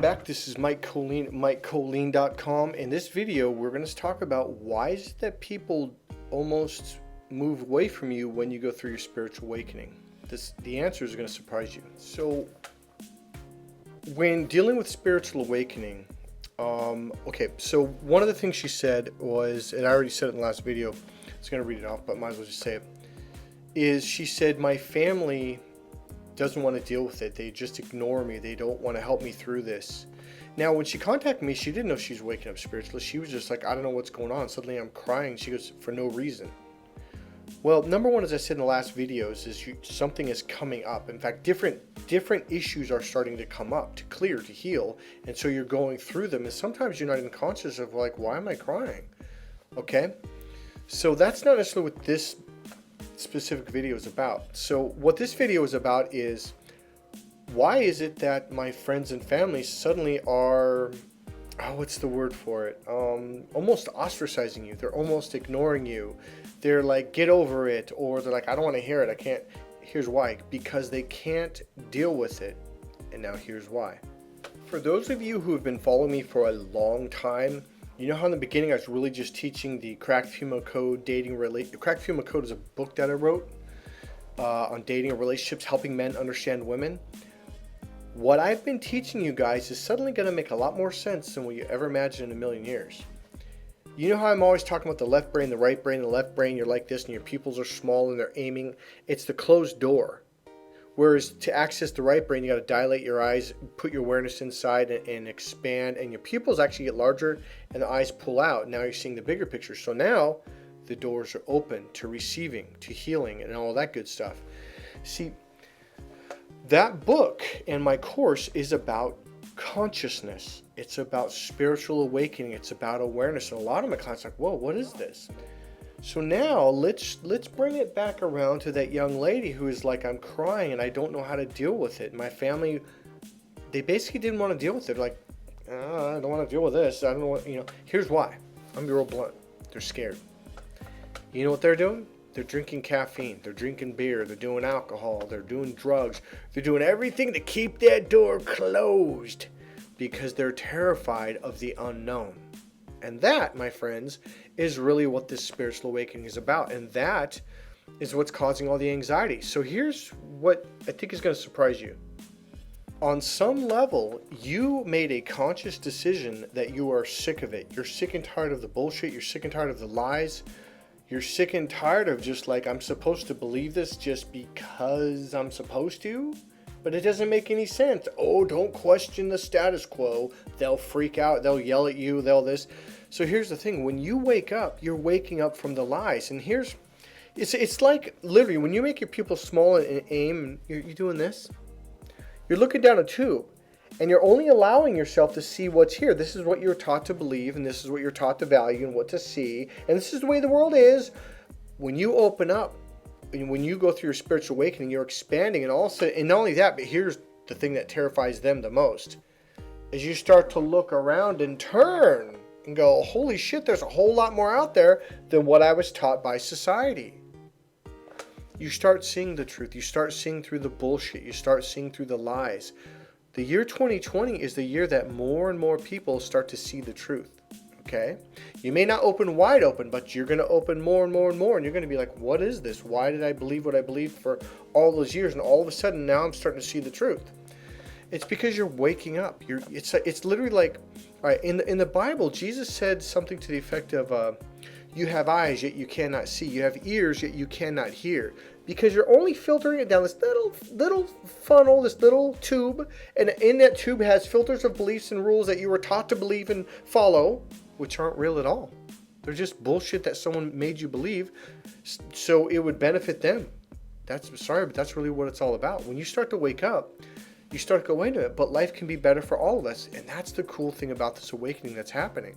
welcome back. This is Mike Colleen, MikeColleen.com. In this video, we're going to talk about why is it that people almost move away from you when you go through your spiritual awakening. The answer is going to surprise you. So, when dealing with spiritual awakening, so one of the things she said was, and I already said it in the last video, I was going to read it off, but might as well just say it, is she said, my family doesn't want to deal with it. They just ignore me. They don't want to help me through this. Now, when she contacted me, she didn't know she was waking up spiritually. She was just like, I don't know what's going on. Suddenly I'm crying. She goes, for no reason. Well, number one, as I said in the last videos, is something is coming up. In fact, different issues are starting to come up, to clear, to heal. And so you're going through them. And sometimes you're not even conscious of like, why am I crying? Okay? So that's not necessarily what this specific video is about. So what this video is about is, why is it that my friends and family suddenly are, what's the word for it? Almost ostracizing you. They're almost ignoring you. They're like, get over it. Or they're like, I don't want to hear it. I can't. Here's why. Because they can't deal with it. And now here's why. For those of you who have been following me for a long time, you know how in the beginning I was really just teaching the Cracked Female Code Cracked Female Code is a book that I wrote on dating and relationships, helping men understand women. What I've been teaching you guys is suddenly going to make a lot more sense than what you ever imagined in a million years. You know how I'm always talking about the left brain, the right brain, the left brain, you're like this and your pupils are small and they're aiming. It's the closed door. Whereas to access the right brain, you got to dilate your eyes, put your awareness inside and expand, and your pupils actually get larger and the eyes pull out. Now you're seeing the bigger picture. So now the doors are open to receiving, to healing, and all that good stuff. See, that book and my course is about consciousness. It's about spiritual awakening. It's about awareness. And a lot of my clients are like, whoa, what is this? So now let's bring it back around to that young lady who is like, I'm crying and I don't know how to deal with it. My family, they basically didn't want to deal with it. They're like, I don't want to deal with this. I don't know what, here's why. I'm real blunt. They're scared. You know what they're doing? They're drinking caffeine. They're drinking beer. They're doing alcohol. They're doing drugs. They're doing everything to keep that door closed because they're terrified of the unknown. And that, my friends, is really what this spiritual awakening is about. And that is what's causing all the anxiety. So here's what I think is going to surprise you. On some level, you made a conscious decision that you are sick of it. You're sick and tired of the bullshit. You're sick and tired of the lies. You're sick and tired of just like, I'm supposed to believe this just because I'm supposed to. But it doesn't make any sense. Oh, don't question the status quo. They'll freak out. They'll yell at you. They'll this. So here's the thing. When you wake up, you're waking up from the lies. And it's like literally when you make your pupils small and aim, you're doing this. You're looking down a tube. And you're only allowing yourself to see what's here. This is what you're taught to believe. And this is what you're taught to value and what to see. And this is the way the world is. When you open up, when you go through your spiritual awakening, you're expanding, and also, and not only that, but here's the thing that terrifies them the most, is you start to look around and turn and go, holy shit, there's a whole lot more out there than what I was taught by society. You start seeing the truth. You start seeing through the bullshit. You start seeing through the lies. The year 2020 is the year that more and more people start to see the truth. Okay? You may not open wide open, but you're going to open more and more and more, and you're going to be like, what is this? Why did I believe what I believed for all those years? And all of a sudden, now I'm starting to see the truth. It's because you're waking up. It's literally like, all right, in the Bible, Jesus said something to the effect of, you have eyes, yet you cannot see. You have ears, yet you cannot hear. Because you're only filtering it down this little funnel, this little tube, and in that tube has filters of beliefs and rules that you were taught to believe and follow, which aren't real at all. They're just bullshit that someone made you believe so it would benefit them. But that's really what it's all about. When you start to wake up, you start to go, wait a minute, but life can be better for all of us. And that's the cool thing about this awakening that's happening.